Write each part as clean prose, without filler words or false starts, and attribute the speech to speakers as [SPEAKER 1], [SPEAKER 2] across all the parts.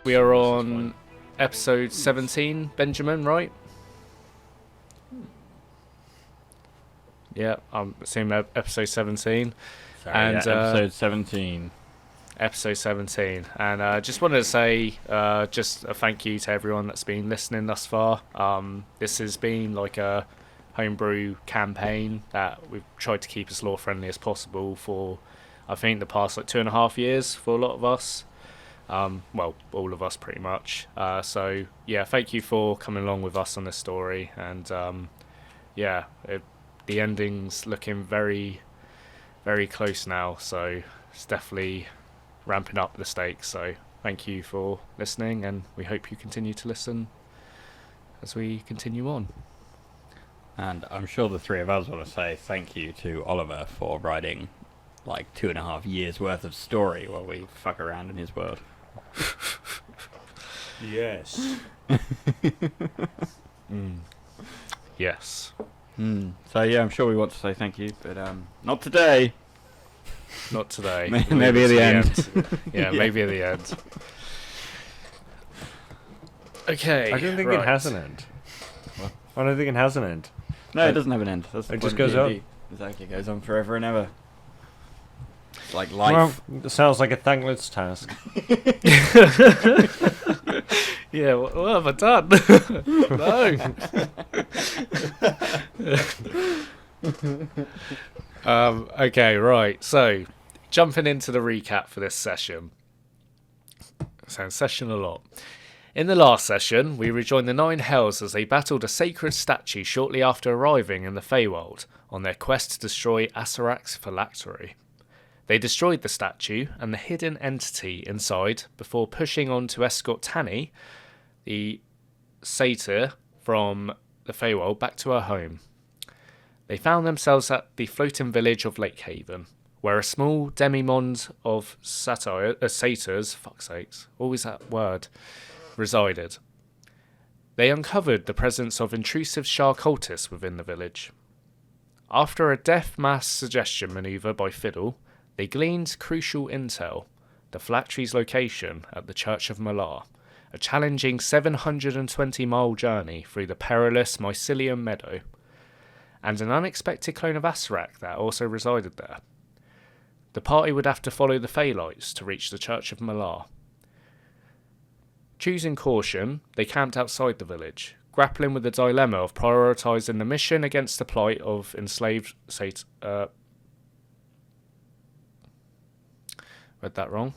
[SPEAKER 1] We are on episode 17, Benjamin, right? Yeah, I'm assuming episode 17.
[SPEAKER 2] Sorry,
[SPEAKER 1] And
[SPEAKER 2] episode 17.
[SPEAKER 1] Episode 17. And just wanted to say just a thank you to everyone that's been listening thus far. This has been like a homebrew campaign that we've tried to keep as lore friendly as possible for, I think, the past 2.5 years for a lot of us. Well, all of us pretty much. So yeah, thank you for coming along with us on this story. And the ending's looking very, very close now. So it's definitely ramping up the stakes. So thank you for listening, and we hope you continue to listen as we continue on.
[SPEAKER 2] And I'm sure the three of us want to say thank you to Oliver for writing like 2.5 years worth of story while we fuck around in his world.
[SPEAKER 3] Yes.
[SPEAKER 1] Yes.
[SPEAKER 2] So yeah, I'm sure we want to say thank you, but not today.
[SPEAKER 1] Not today.
[SPEAKER 2] Maybe at the end.
[SPEAKER 1] Yeah, maybe at the end. Okay.
[SPEAKER 3] I don't think it has an end.
[SPEAKER 2] What?
[SPEAKER 3] I don't think it has an end.
[SPEAKER 2] No, it doesn't have an end. That's the
[SPEAKER 3] It
[SPEAKER 2] point
[SPEAKER 3] just
[SPEAKER 2] of
[SPEAKER 3] goes
[SPEAKER 2] D&D.
[SPEAKER 3] on.
[SPEAKER 2] Exactly, it goes on forever and ever. It's like life.
[SPEAKER 3] Well, it sounds like a thankless task.
[SPEAKER 1] Yeah, what have I done? No. Okay, right. So, jumping into the recap for this session. Sounds session a lot. In the last session, we rejoined the Nine Hells as they battled a sacred statue shortly after arriving in the Feywild on their quest to destroy Acererak's Phylactory. They destroyed the statue and the hidden entity inside before pushing on to escort Tanny, the satyr from the Feywild, back to her home. They found themselves at the floating village of Lakehaven, where a small demimonde of satyrs, fuck's sakes, always that word, resided. They uncovered the presence of intrusive Shah cultists within the village. After a death mass suggestion maneuver by Fiddle, they gleaned crucial intel: the Phylactory's location at the Church of Malar, a challenging 720-mile journey through the perilous Mycelium Meadow, and an unexpected clone of Acererak that also resided there. The party would have to follow the Phaelites to reach the Church of Malar. Choosing caution, they camped outside the village, grappling with the dilemma of prioritising the mission against the plight of enslaved read that wrong.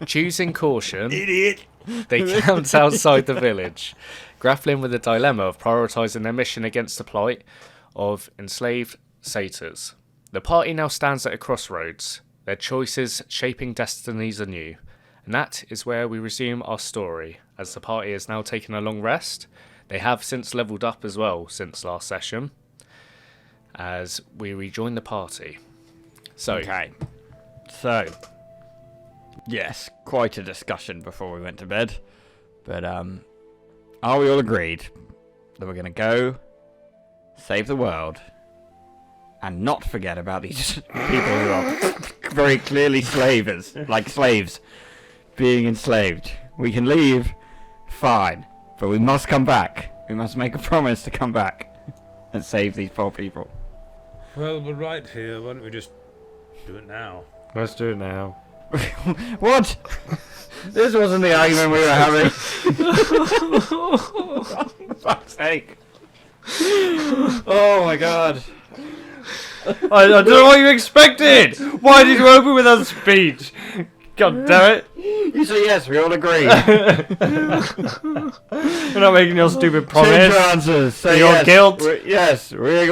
[SPEAKER 1] Choosing caution,
[SPEAKER 2] Idiot!
[SPEAKER 1] they camped outside the village, grappling with the dilemma of prioritising their mission against the plight of enslaved satyrs. The party now stands at a crossroads, their choices shaping destinies anew, and that is where we resume our story, as the party has now taken a long rest. They have since levelled up as well since last session, as we rejoin the party. So,
[SPEAKER 2] Okay. So, yes, quite a discussion before we went to bed. But, are we all agreed that we're going to go save the world and not forget about these people who are very clearly slaves, being enslaved? We can leave, fine, but we must come back. We must make a promise to come back and save these poor people.
[SPEAKER 4] Well, we're right here. Why don't we just do it now?
[SPEAKER 3] Let's do it now.
[SPEAKER 2] What? This wasn't the argument we were having. For fuck's sake. Oh my god.
[SPEAKER 3] I don't know what you expected! Why did you open with a speech? God damn it.
[SPEAKER 2] You say yes, we all agree.
[SPEAKER 3] We're not making your stupid promise.
[SPEAKER 2] Change your answers. Say
[SPEAKER 3] Your
[SPEAKER 2] yes.
[SPEAKER 3] guilt.
[SPEAKER 2] Yes, we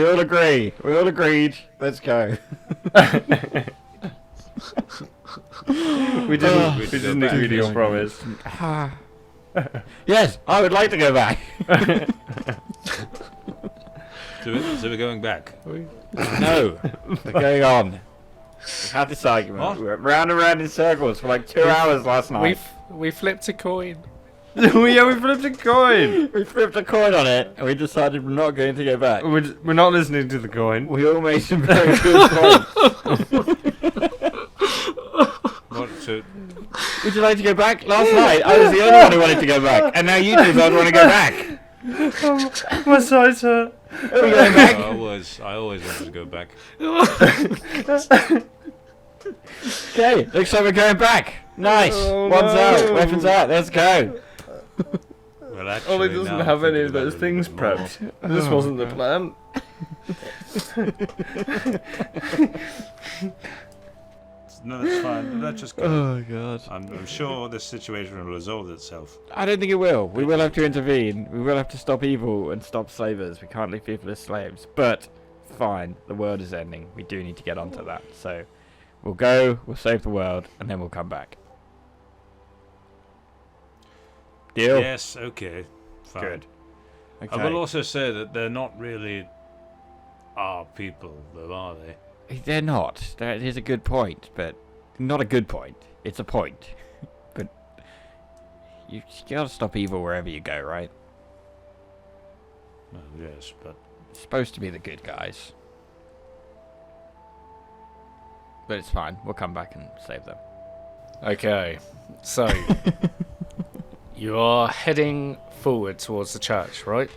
[SPEAKER 2] all agree. We all agreed. Let's go.
[SPEAKER 3] We didn't agree to your promise.
[SPEAKER 2] Yes, I would like to go back.
[SPEAKER 4] So we're going back.
[SPEAKER 2] No, we're going on. We had this argument.
[SPEAKER 4] What?
[SPEAKER 2] We went round and round in circles for like 2 hours last night.
[SPEAKER 1] we flipped a coin.
[SPEAKER 3] We flipped a coin.
[SPEAKER 2] We flipped a coin on it, and we decided we're not going to go back.
[SPEAKER 3] We're not listening to the coin.
[SPEAKER 2] We all made some very good points.
[SPEAKER 4] What? So
[SPEAKER 2] Would you like to go back? Last night, I was the only one who wanted to go back, and now you two both want to go back.
[SPEAKER 3] My sides hurt.
[SPEAKER 2] Are we going back?
[SPEAKER 4] I always wanted to go back.
[SPEAKER 2] Okay, looks like we're going back. Nice.
[SPEAKER 3] Oh,
[SPEAKER 2] One's
[SPEAKER 3] no.
[SPEAKER 2] out, weapons out. Let's go.
[SPEAKER 4] Well, actually,
[SPEAKER 3] Ollie doesn't
[SPEAKER 4] now I'm
[SPEAKER 3] have any
[SPEAKER 4] thinking
[SPEAKER 3] of
[SPEAKER 4] about
[SPEAKER 3] those
[SPEAKER 4] it a
[SPEAKER 3] things
[SPEAKER 4] little bit more.
[SPEAKER 3] prepped. This wasn't the plan.
[SPEAKER 4] No, that's fine. Let's just go.
[SPEAKER 2] Oh god.
[SPEAKER 4] I'm sure this situation will resolve itself.
[SPEAKER 2] I don't think it will. We will have to intervene. We will have to stop evil and stop slavers. We can't leave people as slaves. But fine, the world is ending. We do need to get onto that. So we'll go, we'll save the world, and then we'll come back. Deal?
[SPEAKER 4] Yes, okay. Fine.
[SPEAKER 2] Good. Okay.
[SPEAKER 4] I will also say that they're not really our people, though, are they?
[SPEAKER 2] They're not. That is a good point, but not a good point. It's a point. But you gotta stop evil wherever you go, right?
[SPEAKER 4] Well, yes, but
[SPEAKER 2] It's supposed to be the good guys. But it's fine. We'll come back and save them.
[SPEAKER 1] Okay, so you are heading forward towards the church, right?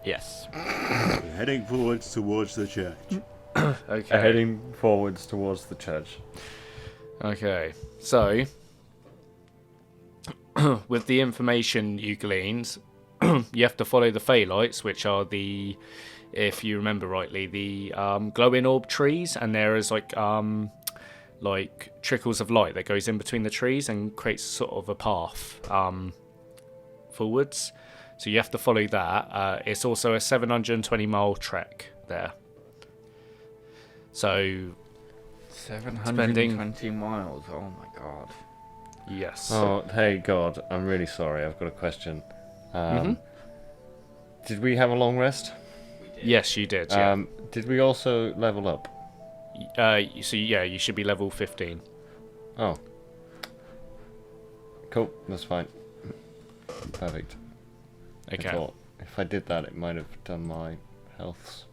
[SPEAKER 2] Yes.
[SPEAKER 5] We're heading forwards towards the church.
[SPEAKER 1] Okay.
[SPEAKER 3] Heading forwards towards the church.
[SPEAKER 1] Okay, so with the information you gleaned, you have to follow the Pheylites, which are the, if you remember rightly, the glowing orb trees, and there is like trickles of light that goes in between the trees and creates sort of a path forwards. So you have to follow that. It's also a 720-mile trek there. So
[SPEAKER 2] 720 miles. Oh my god.
[SPEAKER 1] yes.
[SPEAKER 3] Oh, hey God, I'm really sorry. I've got a question. Did we have a long rest?
[SPEAKER 1] Yes, you did. Yeah.
[SPEAKER 3] Did we also level up?
[SPEAKER 1] So yeah, you should be level 15.
[SPEAKER 3] Oh. Cool, that's fine. Perfect.
[SPEAKER 1] Okay.
[SPEAKER 3] I thought if I did that, it might have done my healths.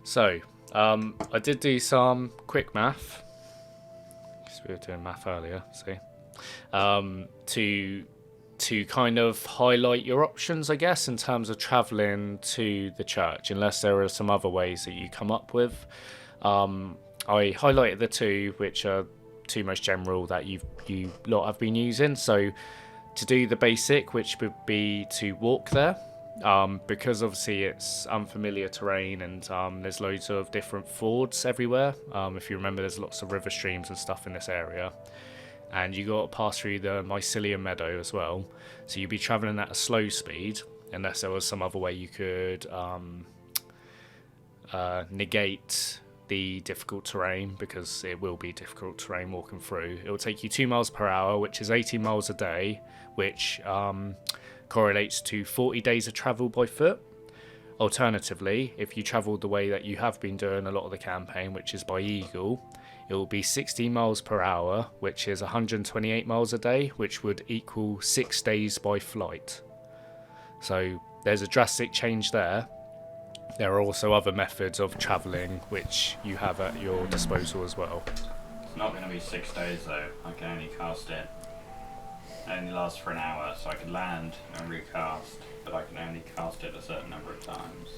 [SPEAKER 1] So, I did do some quick math. Because we were doing math earlier, see. To kind of highlight your options, I guess, in terms of travelling to the church, unless there are some other ways that you come up with. I highlighted the two, which are two most general that you lot have been using. So, to do the basic, which would be to walk there. Because obviously it's unfamiliar terrain and there's loads of different fords everywhere. If you remember, there's lots of river streams and stuff in this area. And you got to pass through the mycelium meadow as well. So you'd be travelling at a slow speed, unless there was some other way you could negate the difficult terrain, because it will be difficult terrain walking through. It will take you 2 miles per hour, which is 18 miles a day, which correlates to 40 days of travel by foot. Alternatively, if you travelled the way that you have been doing a lot of the campaign, which is by eagle, it will be 16 miles per hour, which is 128 miles a day, which would equal 6 days by flight. So there's a drastic change there. There are also other methods of travelling which you have at your disposal as well.
[SPEAKER 2] It's not going to be 6 days though. I can only cast it. It only lasts for an hour, so I can land and recast, but I can only cast it a certain number of times.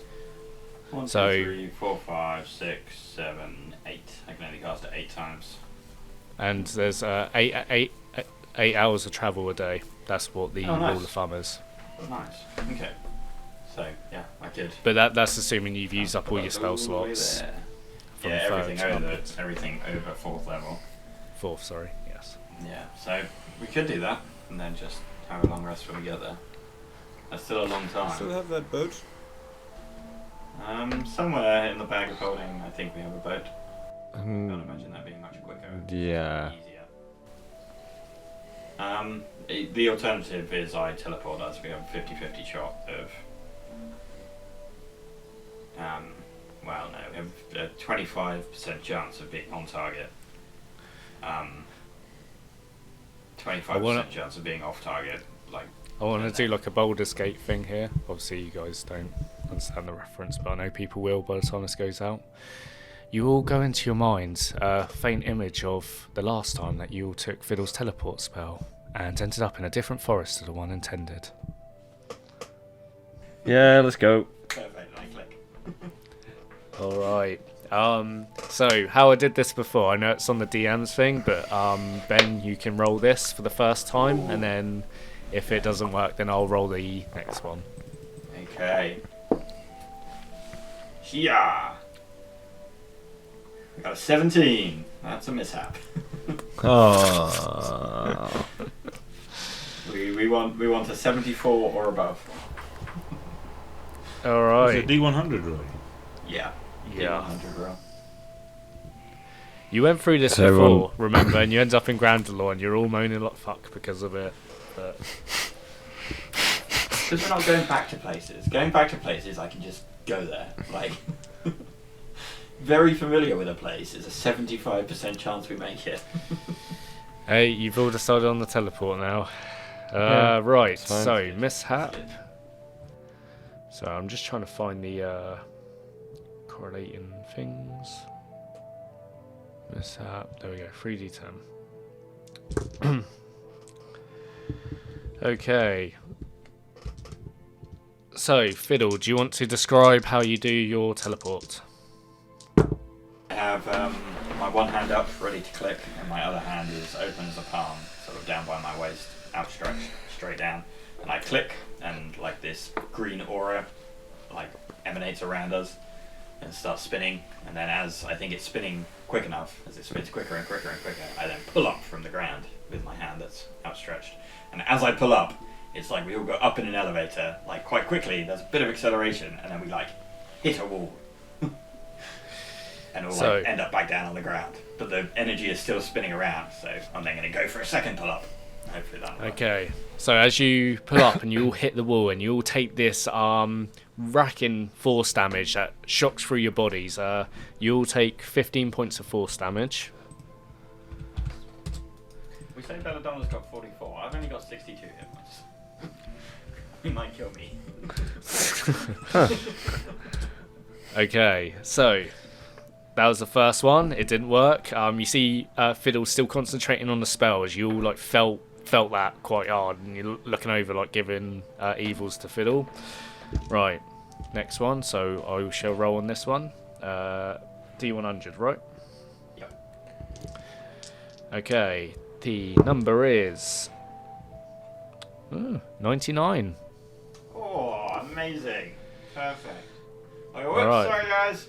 [SPEAKER 2] 1, 2,
[SPEAKER 1] So-
[SPEAKER 2] 3, 4, 5, 6, 7, 8. I can only cast it 8 times.
[SPEAKER 1] And there's 8 hours of travel a day. That's what the
[SPEAKER 2] Oh, nice.
[SPEAKER 1] rule of thumb is.
[SPEAKER 2] Nice. Okay. So yeah, I could.
[SPEAKER 1] But that's assuming you've used up all your spell
[SPEAKER 2] All the way
[SPEAKER 1] slots.
[SPEAKER 2] there.
[SPEAKER 1] From
[SPEAKER 2] Yeah,
[SPEAKER 1] third to onwards.
[SPEAKER 2] everything over 4th level.
[SPEAKER 1] 4th, sorry, yes.
[SPEAKER 2] Yeah, so we could do that and then just have a long rest when we get there. That's still a long time.
[SPEAKER 4] Still have that boat?
[SPEAKER 2] Somewhere in the bag of holding, I think we have a boat. I
[SPEAKER 3] Hmm,
[SPEAKER 2] can't imagine that being much quicker.
[SPEAKER 3] yeah.
[SPEAKER 2] Easier. The alternative is I teleport us. We have a 50-50 shot of. Well, no, we have a 25% chance of being on target. 25% chance of being off target. Like.
[SPEAKER 1] I want to do like a Baldur's Gate thing here. Obviously, you guys don't understand the reference, but I know people will by the time this goes out. you all go into your minds a faint image of the last time that you all took Fiddle's teleport spell and ended up in a different forest to the one intended.
[SPEAKER 3] Yeah, let's go.
[SPEAKER 2] Perfect, I click.
[SPEAKER 1] Alright. So how I did this before, I know it's on the DM's thing, but Ben, you can roll this for the first time, and then if it doesn't work, then I'll roll the next one.
[SPEAKER 2] Okay. Yeah. We got a 17. That's a mishap.
[SPEAKER 3] Oh.
[SPEAKER 2] We want a 74 or above.
[SPEAKER 4] Is
[SPEAKER 1] Alright.
[SPEAKER 4] it D100 really?
[SPEAKER 2] Yeah.
[SPEAKER 1] Yeah.
[SPEAKER 2] 100 roll.
[SPEAKER 1] You went through this
[SPEAKER 3] So,
[SPEAKER 1] before, remember, and you end up in Grandalore and you're all moaning like fuck because of it. But
[SPEAKER 2] Because we're not going back to places. Going back to places, I can just go there. Like, very familiar with a place is a 75% chance we make it.
[SPEAKER 1] hey, you've all decided on the teleport now.
[SPEAKER 3] Yeah,
[SPEAKER 1] Right,
[SPEAKER 3] fine.
[SPEAKER 1] so mishap. So I'm just trying to find the correlating things. Mishap. There we go. 3d10. Okay. So, Fiddle, do you want to describe how you do your teleport?
[SPEAKER 2] I have my one hand up, ready to click, and my other hand is open as a palm, sort of down by my waist, outstretched, straight down. And I click, and like this green aura, like emanates around us, and starts spinning. And then as I think it's spinning quick enough, as it spins quicker and quicker and quicker, I then pull up from the ground with my hand that's outstretched. And as I pull up, it's like we all go up in an elevator, like quite quickly. There's a bit of acceleration, and then we like hit a wall. And we'll like end up back down on the ground. But the energy is still spinning around, so I'm then going to go for a second pull up. Hopefully that'll work.
[SPEAKER 1] Okay, so as you pull up and you all hit the wall and you all take this racking force damage that shocks through your bodies, you all take 15 points of force damage.
[SPEAKER 2] We say Belladonna's got 44. I've only got 62 hit points. He might kill me.
[SPEAKER 1] Okay, so that was the first one. It didn't work. You see Fiddle still concentrating on the spell as you all like felt that quite hard, and you're looking over like giving evils to Fiddle. Right, next one. So I shall roll on this one. D100, right?
[SPEAKER 2] Yep.
[SPEAKER 1] Okay, the number is 99.
[SPEAKER 2] Oh, amazing. Perfect. Oh, whoops,
[SPEAKER 1] Alright.
[SPEAKER 2] sorry guys.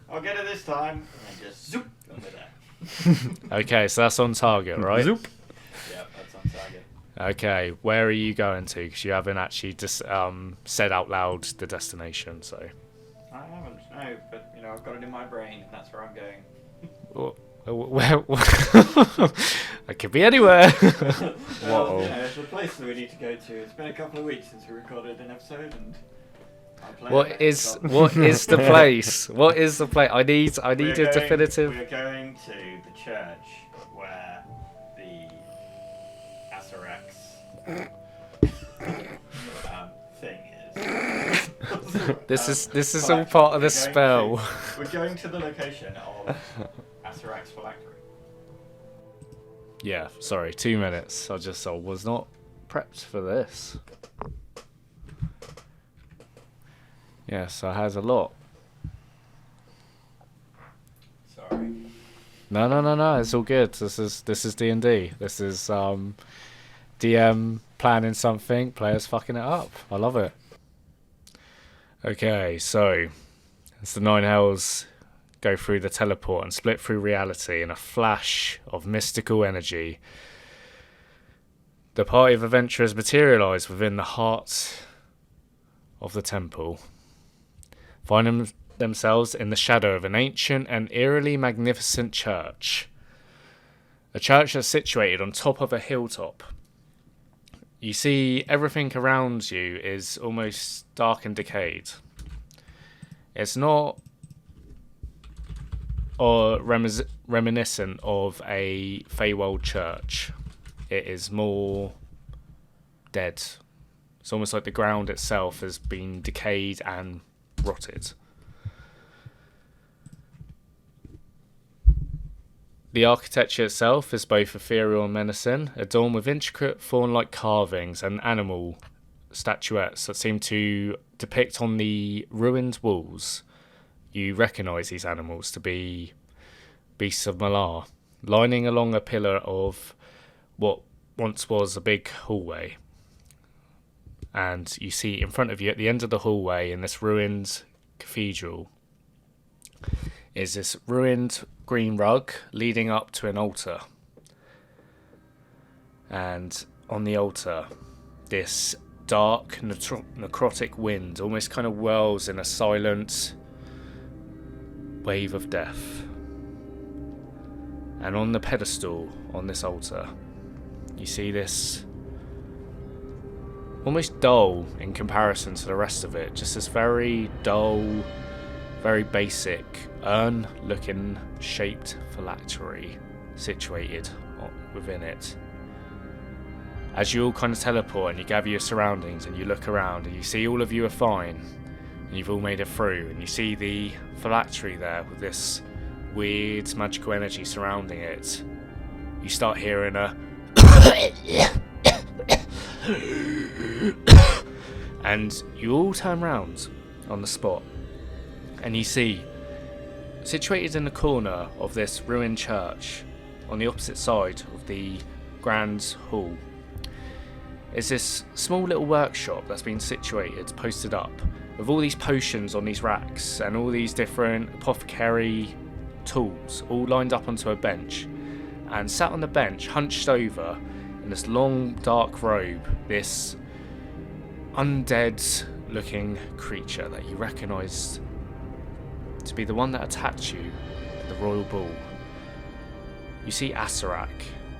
[SPEAKER 2] I'll get it this time. And then just zoop under there.
[SPEAKER 1] Okay, so that's on target, right?
[SPEAKER 3] Zoop.
[SPEAKER 2] Yep, that's on target.
[SPEAKER 1] Okay, where are you going to? Because you haven't actually said out loud the destination, so.
[SPEAKER 2] I haven't, no, but you know, I've got it in my brain, and that's where I'm going.
[SPEAKER 1] Where? It could be anywhere.
[SPEAKER 2] Well, you know, it's the place that we need to go to. It's been a couple of weeks since we recorded an episode, and I played
[SPEAKER 1] What is the place? What is the place? I need a definitive.
[SPEAKER 2] We're going to the church where the Acererak thing is.
[SPEAKER 1] This is all part of the spell.
[SPEAKER 2] We're going to the location of Acererak's Phylactory.
[SPEAKER 1] Yeah, sorry, 2 minutes. I was not prepped for this. Yes, I has a lot.
[SPEAKER 2] Sorry.
[SPEAKER 1] No. It's all good. This is D&D. This is DM planning something, players fucking it up. I love it. Okay, so as the 9 hells go through the teleport and split through reality in a flash of mystical energy, the party of adventurers materialise within the heart of the temple, finding themselves in the shadow of an ancient and eerily magnificent church. A church that's situated on top of a hilltop. You see everything around you is almost dark and decayed. It's not reminiscent of a Feywild church. It is more dead. It's almost like the ground itself has been decayed and rotted. The architecture itself is both ethereal and menacing, adorned with intricate fawn-like carvings and animal statuettes that seem to depict on the ruined walls. You recognise these animals to be beasts of Malar, lining along a pillar of what once was a big hallway. And you see in front of you, at the end of the hallway, in this ruined cathedral, is this ruined green rug leading up to an altar. And on the altar, this dark, necrotic wind almost kind of whirls in a silent wave of death. And on the pedestal on this altar, you see this almost dull in comparison to the rest of it, just this very dull, very basic urn-looking shaped phylactery situated within it. As you all kind of teleport and you gather your surroundings and you look around and you see all of you are fine and you've all made it through, and you see the phylactery there with this weird magical energy surrounding it, you start hearing a and you all turn round on the spot and you see, situated in the corner of this ruined church on the opposite side of the grand hall, is this small little workshop that's been situated, posted up, with all these potions on these racks and all these different apothecary tools all lined up onto a bench. And sat on the bench, hunched over in this long dark robe, this undead looking creature that you recognise to be the one that attacked you at the royal ball. You see Acererak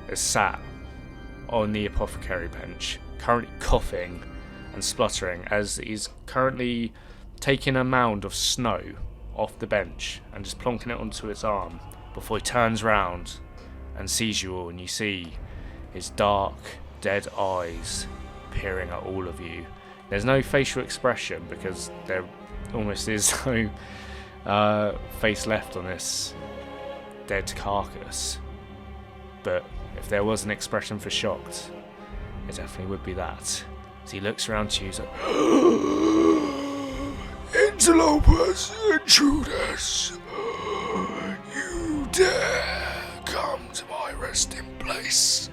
[SPEAKER 1] is sat on the apothecary bench, currently coughing and spluttering as he's currently taking a mound of snow off the bench and just plonking it onto his arm before he turns round and sees you all, and you see his dark, dead eyes peering at all of you. There's no facial expression because there almost is no face left on this dead carcass. But if there was an expression for shocked, it definitely would be that. As he looks around to you, he's like, "Interlopers, intruders, you dare come to my resting place."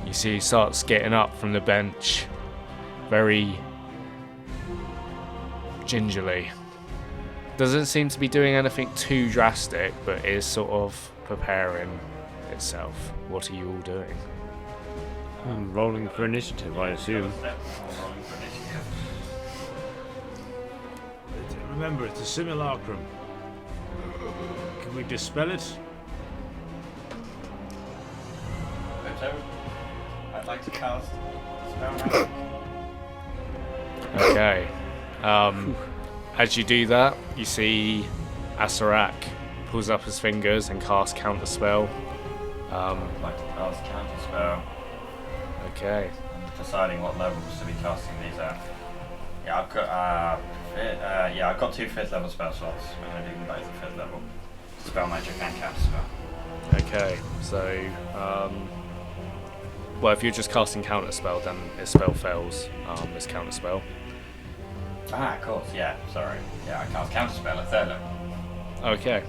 [SPEAKER 1] You see he starts getting up from the bench, very gingerly. Doesn't seem to be doing anything too drastic, but is sort of preparing itself. What are you all doing?
[SPEAKER 3] I'm rolling for initiative, I assume.
[SPEAKER 4] Remember, it's a simulacrum. Can we dispel it?
[SPEAKER 2] I'd like to cast spell magic.
[SPEAKER 1] Okay. As you do that, you see Acererak pulls up his fingers and casts counter spell.
[SPEAKER 2] I'd like to cast counter spell.
[SPEAKER 1] Okay.
[SPEAKER 2] I'm deciding what levels to be casting these at. Yeah, I've got 2 5th level spell slots. I'm going to do them both at 5th level. Spell magic and counter spell.
[SPEAKER 1] Okay. So, well, if you're just casting counter spell, then his spell fails. His counter spell.
[SPEAKER 2] Ah, of course. Yeah. Sorry. Yeah, I cast counter spell at 3rd level.
[SPEAKER 1] Okay.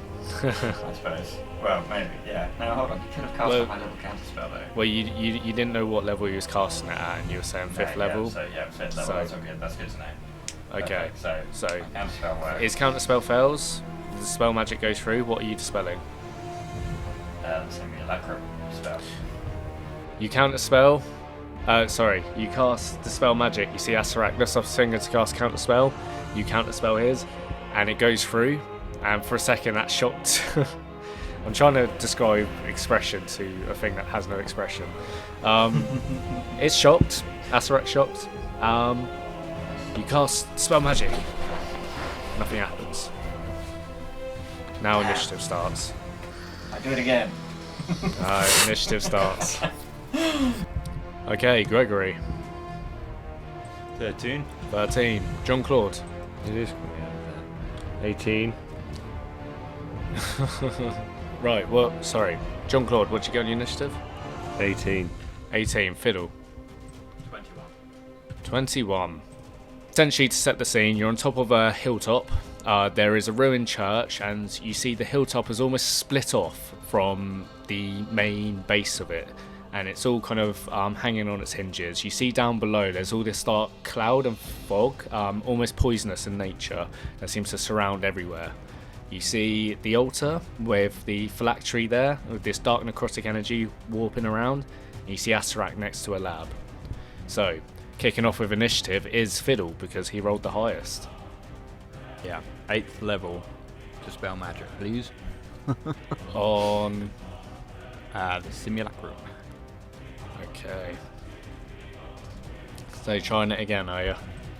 [SPEAKER 2] I suppose. Well, maybe. Yeah. No, hold on. You could have cast a high level counter spell though.
[SPEAKER 1] Well, you didn't know what level he was casting it at, and you were saying 5th level.
[SPEAKER 2] So yeah, 5th level.
[SPEAKER 1] So-
[SPEAKER 2] That's all good. That's good to know.
[SPEAKER 1] Okay.
[SPEAKER 2] Perfect. So
[SPEAKER 1] So,
[SPEAKER 2] counter spell works.
[SPEAKER 1] his counter spell fails. The spell magic goes through. What are you dispelling?
[SPEAKER 2] The simulacrum spell.
[SPEAKER 1] You counter spell. You cast dispel magic. You see Acererak lifts off his finger to cast counter spell. You counter spell his, and it goes through. And for a second, that shocked. I'm trying to describe expression to a thing that has no expression. It's shocked. Acererak shocked. You cast spell magic. Nothing happens. Now initiative starts.
[SPEAKER 2] I do it again.
[SPEAKER 1] Initiative starts. Okay, Gregory.
[SPEAKER 3] 13.
[SPEAKER 1] 13. John Claude.
[SPEAKER 3] It is coming out of that. 18.
[SPEAKER 1] Right, well, sorry. John Claude, what'd you get on your initiative?
[SPEAKER 3] 18.
[SPEAKER 1] 18. Fiddle.
[SPEAKER 2] 21.
[SPEAKER 1] 21. Essentially, to set the scene, you're on top of a hilltop. There is a ruined church, and you see the hilltop is almost split off from the main base of it, and it's all kind of hanging on its hinges. You see down below there's all this dark cloud and fog, almost poisonous in nature, that seems to surround everywhere. You see the altar with the phylactery there, with this dark necrotic energy warping around, and you see Acererak next to a lab. So, kicking off with initiative is Fiddle, because he rolled the highest.
[SPEAKER 2] Yeah, 8th level to spell magic, please.
[SPEAKER 1] On...
[SPEAKER 2] The simulacrum.
[SPEAKER 1] Okay. So trying it again, are you?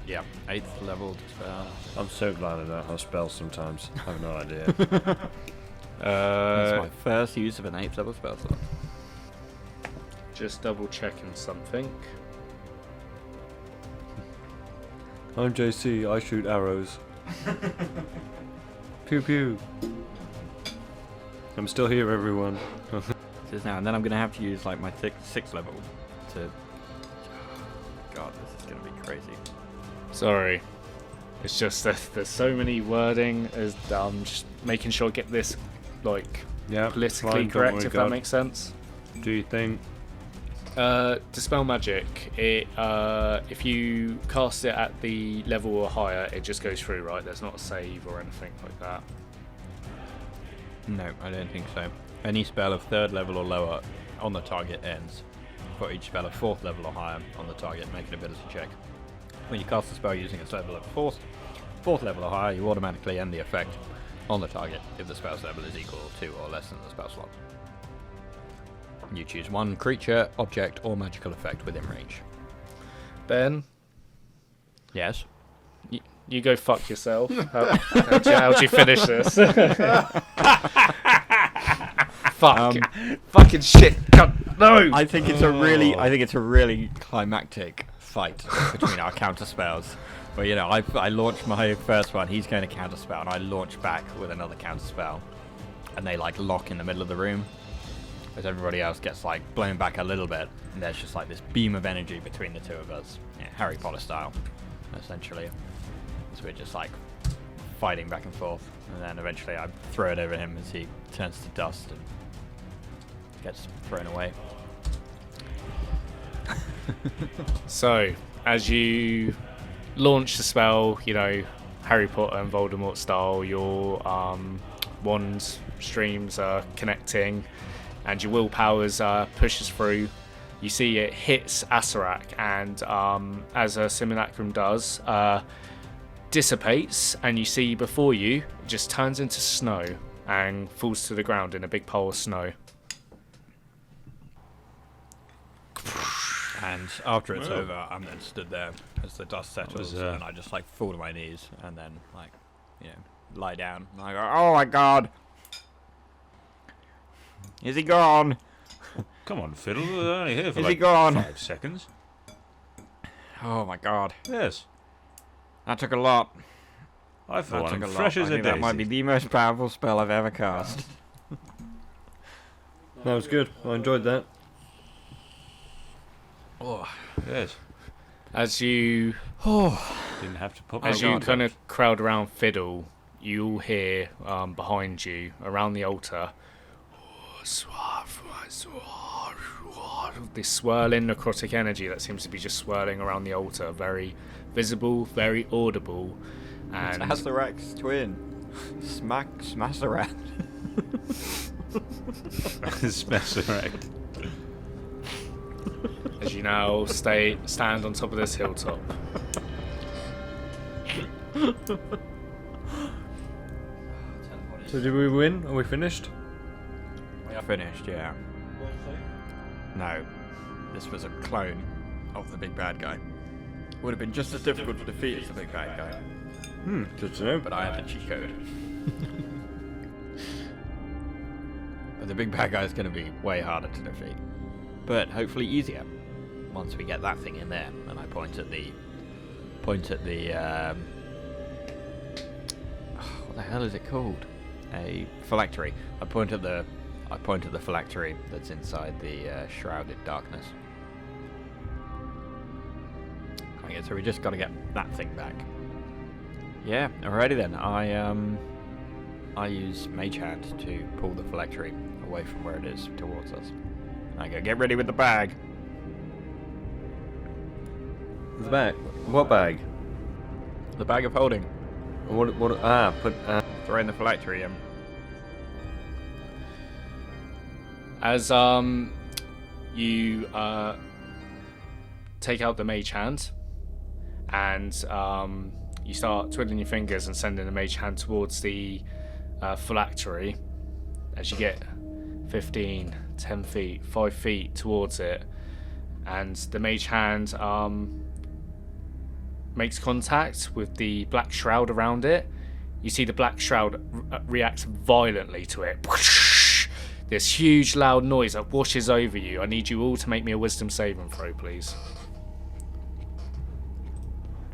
[SPEAKER 2] Yeah, 8th level to spell.
[SPEAKER 3] I'm so glad I don't have spells sometimes. I have no idea.
[SPEAKER 2] That's my first use of an 8th level spell slot.
[SPEAKER 1] Just double checking something.
[SPEAKER 3] I'm JC, I shoot arrows. Pew pew. I'm still here, everyone.
[SPEAKER 2] Just now, and then I'm going to have to use like my 6th level to... God, this is going to be crazy.
[SPEAKER 1] Sorry. It's just that there's so many wording as just making sure I get this like
[SPEAKER 3] Yeah,
[SPEAKER 1] politically
[SPEAKER 3] fine, don't
[SPEAKER 1] correct,
[SPEAKER 3] worry,
[SPEAKER 1] if
[SPEAKER 3] God.
[SPEAKER 1] that makes sense.
[SPEAKER 3] Do you think?
[SPEAKER 1] Dispel magic. It if you cast it at the level or higher, it just goes through, right? There's not a save or anything like that.
[SPEAKER 2] No, I don't think so. Any spell of 3rd level or lower on the target ends. For each spell of 4th level or higher on the target, make an ability check. When you cast a spell using a level of 4th level or higher, you automatically end the effect on the target if the spell's level is equal to or less than the spell slot. You choose one creature, object, or magical effect within range.
[SPEAKER 1] Ben,
[SPEAKER 2] Yes.
[SPEAKER 1] you go fuck yourself. How'd you finish this? Fuck. Fucking shit. God, no.
[SPEAKER 2] I think it's a really climactic fight between our counter spells. But you know, I launched my first one, he's going to counter spell, and I launch back with another counter spell, and they like lock in the middle of the room, as everybody else gets like blown back a little bit, and there's just like this beam of energy between the two of us, Harry Potter style, essentially. So we're just like fighting back and forth, and then eventually I throw it over him as he turns to dust and gets thrown away.
[SPEAKER 1] So, as you launch the spell, you know, Harry Potter and Voldemort style, your wand streams are connecting, and your willpowers pushes through. You see it hits Acererak, and as a simulacrum does, dissipates, and you see before you it just turns into snow and falls to the ground in a big pile of snow.
[SPEAKER 2] And after it's over, I'm then stood there as the dust settles, and I just like fall to my knees, and then like, you know, lie down. And I go, oh my god, is he gone?
[SPEAKER 4] Come on, Fiddle. We're only here for
[SPEAKER 2] Is
[SPEAKER 4] like
[SPEAKER 2] he gone?
[SPEAKER 4] 5 seconds.
[SPEAKER 2] Oh my god,
[SPEAKER 4] Yes.
[SPEAKER 2] that took a lot.
[SPEAKER 4] I for
[SPEAKER 2] That
[SPEAKER 4] one
[SPEAKER 2] took
[SPEAKER 4] am
[SPEAKER 2] a
[SPEAKER 4] fresh
[SPEAKER 2] lot.
[SPEAKER 4] as
[SPEAKER 2] I
[SPEAKER 4] a
[SPEAKER 2] think that might be
[SPEAKER 4] daisy.
[SPEAKER 2] the most powerful spell I've ever cast.
[SPEAKER 3] That was good. I enjoyed that.
[SPEAKER 2] Oh,
[SPEAKER 4] Yes.
[SPEAKER 1] As you
[SPEAKER 4] Didn't have to pop
[SPEAKER 1] As
[SPEAKER 4] my
[SPEAKER 1] you
[SPEAKER 4] guard
[SPEAKER 1] kind
[SPEAKER 4] up.
[SPEAKER 1] of crowd around Fiddle, you'll hear behind you, around the altar, this swirling necrotic energy that seems to be just swirling around the altar, very visible, very audible, and
[SPEAKER 2] Acererak's twin. Smasserak.
[SPEAKER 4] Smasserect.
[SPEAKER 1] as you now stand on top of this hilltop.
[SPEAKER 3] So did we win? Are we finished?
[SPEAKER 2] We are finished, yeah. No, this was a clone of the big bad guy. Would have been just as difficult to defeat as the big bad guy,
[SPEAKER 3] Good to know.
[SPEAKER 2] but I had the cheat code. But the big bad guy is going to be way harder to defeat, but hopefully easier once we get that thing in there. And I point at the what the hell is it called? a phylactery. I point at the phylactery that's inside the shrouded darkness. Okay, so we just got to get that thing back. Yeah, alrighty then. I use Mage Hand to pull the phylactery away from where it is towards us. I go, get ready with the bag.
[SPEAKER 3] The bag. What bag?
[SPEAKER 2] The bag of holding.
[SPEAKER 3] What?
[SPEAKER 2] Throw in the phylactery in.
[SPEAKER 1] As you take out the mage hand, and you start twiddling your fingers and sending the mage hand towards the phylactery, as you get 15, 10 feet, 5 feet towards it, and the mage hand makes contact with the black shroud around it. You see the black shroud reacts violently to it. This huge loud noise that washes over you. I need you all to make me a wisdom saving throw, please.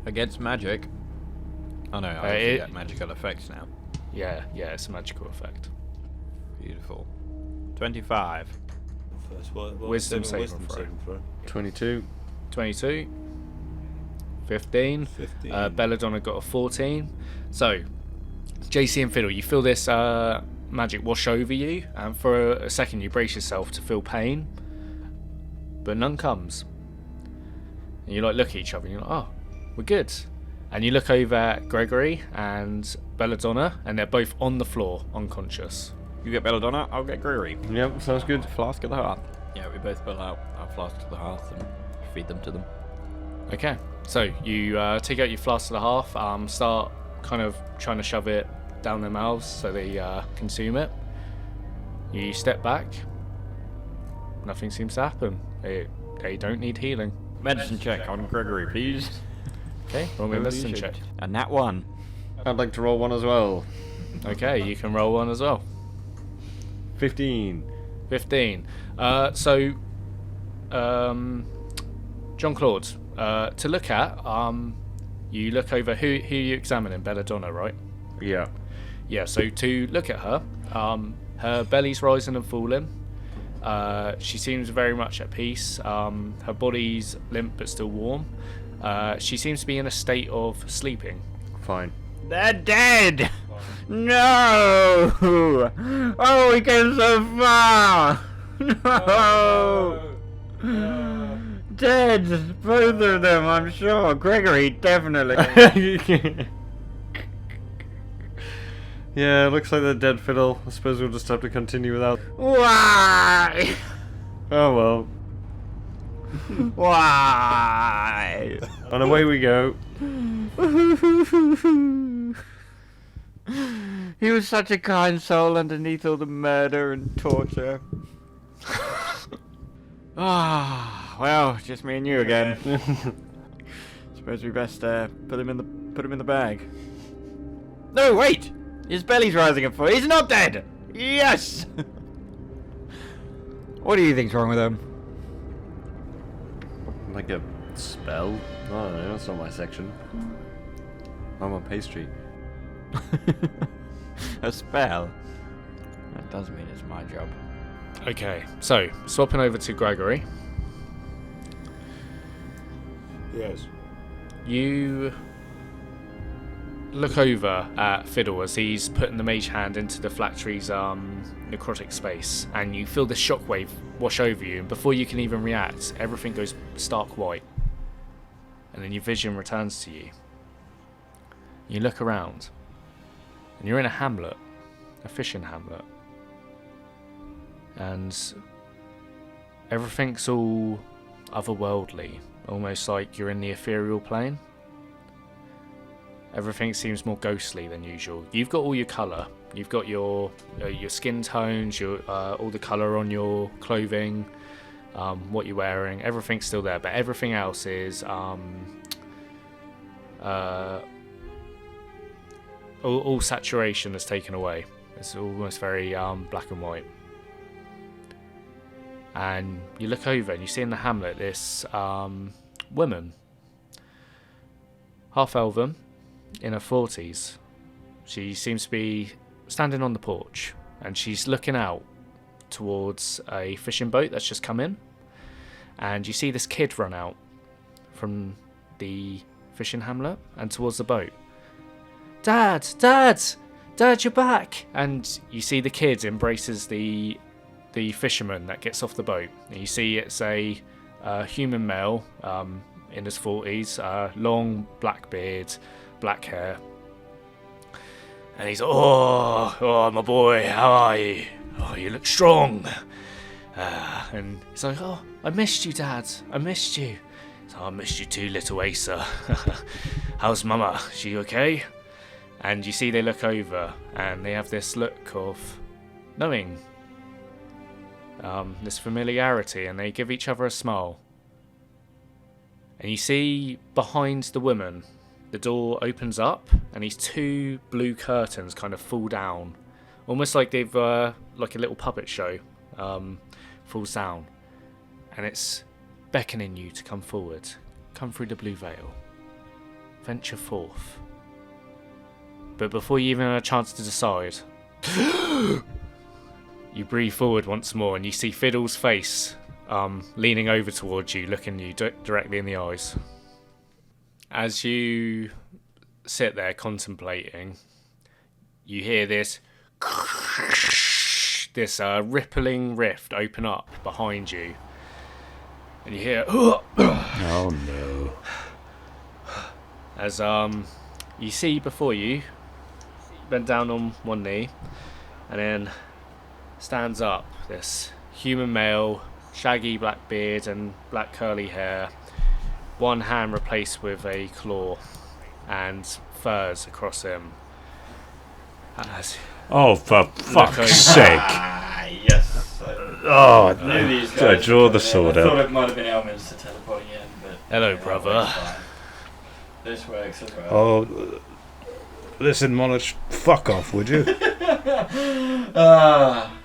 [SPEAKER 2] Against magic. Oh no, I get magical effects now.
[SPEAKER 1] Yeah, it's a magical effect.
[SPEAKER 2] Beautiful. 25.
[SPEAKER 5] First,
[SPEAKER 1] Wisdom saving throw.
[SPEAKER 3] 22.
[SPEAKER 1] 22. 15.
[SPEAKER 5] 15.
[SPEAKER 1] Belladonna got a 14. So, JC and Fiddle, you feel this magic wash over you, and for a second you brace yourself to feel pain, but none comes. And you look at each other and you're like, oh, we're good. And you look over at Gregory and Belladonna, and they're both on the floor, unconscious.
[SPEAKER 2] You get Belladonna, I'll get Gregory.
[SPEAKER 3] Yep, sounds good.
[SPEAKER 2] Flask at the hearth. Yeah, we both pull out our flask to the hearth and feed them to them.
[SPEAKER 1] Okay, so you take out your flask to the half, start kind of trying to shove it down their mouths so they consume it. You step back. Nothing seems to happen. They don't need healing.
[SPEAKER 2] Medicine check on Gregory, please.
[SPEAKER 1] Okay, roll me a medicine check.
[SPEAKER 2] And that one.
[SPEAKER 3] I'd like to roll one as well.
[SPEAKER 1] Okay, you can roll one as well.
[SPEAKER 3] 15.
[SPEAKER 1] 15. John-Claude, to look at, you look over who you examining, Belladonna, right?
[SPEAKER 3] Yeah.
[SPEAKER 1] Yeah, so to look at her, her belly's rising and falling. She seems very much at peace. Her body's limp but still warm. She seems to be in a state of sleeping.
[SPEAKER 3] Fine.
[SPEAKER 2] They're dead! No! Oh, we came so far! No! Dead! Both of them, I'm sure. Gregory, definitely.
[SPEAKER 3] Yeah, looks like they're dead, Fiddle. I suppose we'll just have to continue without.
[SPEAKER 2] Why?
[SPEAKER 3] Oh well.
[SPEAKER 2] Why?
[SPEAKER 3] And away we go.
[SPEAKER 2] He was such a kind soul underneath all the murder and torture. Well, just me and you again. Suppose we best put him in the bag. No, wait! His belly's rising and falling. He's not dead! Yes! What do you think's wrong with him?
[SPEAKER 3] Like a spell? I don't know, that's not my section. I'm on pastry.
[SPEAKER 2] A spell? That does mean it's my job.
[SPEAKER 1] Okay, so swapping over to Gregory.
[SPEAKER 5] Yes.
[SPEAKER 1] You look over at Fiddle as he's putting the mage hand into the phylactery's necrotic space, and you feel the shockwave wash over you, and before you can even react, everything goes stark white. And then your vision returns to you. You look around, and you're in a hamlet, a fishing hamlet. And everything's all otherworldly, almost like you're in the ethereal plane. Everything seems more ghostly than usual. You've got all your colour. You've got your skin tones, your all the colour on your clothing, what you're wearing. Everything's still there, but everything else is all saturation is taken away. It's almost very black and white. And you look over and you see in the hamlet this woman, half elven, in her 40s. She seems to be standing on the porch, and she's looking out towards a fishing boat that's just come in. And you see this kid run out from the fishing hamlet and towards the boat. Dad, you're back! And you see the kid embraces the fisherman that gets off the boat. And you see it's a human male in his 40s, long black beard, black hair. And he's, oh, my boy, how are you? Oh, you look strong. And he's like, oh, I missed you, Dad. I missed you. So, I missed you too, little Asa. How's Mama? She okay? And you see they look over, and they have this look of knowing, this familiarity, and they give each other a smile. And you see behind the woman, the door opens up, and these two blue curtains kind of fall down, almost like they've like a little puppet show falls down, and it's beckoning you to come forward, come through the blue veil, venture forth. But before you even have a chance to decide, you breathe forward once more, and you see Fiddle's face leaning over towards you, looking you directly in the eyes. As you sit there contemplating, you hear this rippling rift open up behind you, and you hear
[SPEAKER 4] Oh no.
[SPEAKER 1] as you see before you, bent down on one knee, and then stands up this human male, shaggy black beard and black curly hair, one hand replaced with a claw, and furs across him.
[SPEAKER 4] Oh, for fuck's sake.
[SPEAKER 3] Yes.
[SPEAKER 4] Oh,
[SPEAKER 3] These
[SPEAKER 4] I
[SPEAKER 3] guys
[SPEAKER 4] draw the
[SPEAKER 3] were
[SPEAKER 4] sword
[SPEAKER 3] coming in. I thought
[SPEAKER 4] out.
[SPEAKER 3] it might have been Elmin's to teleporting in, but...
[SPEAKER 1] Hello, brother.
[SPEAKER 3] This works as well.
[SPEAKER 4] Oh, listen, Monarch, fuck off, would you?
[SPEAKER 3] Ah,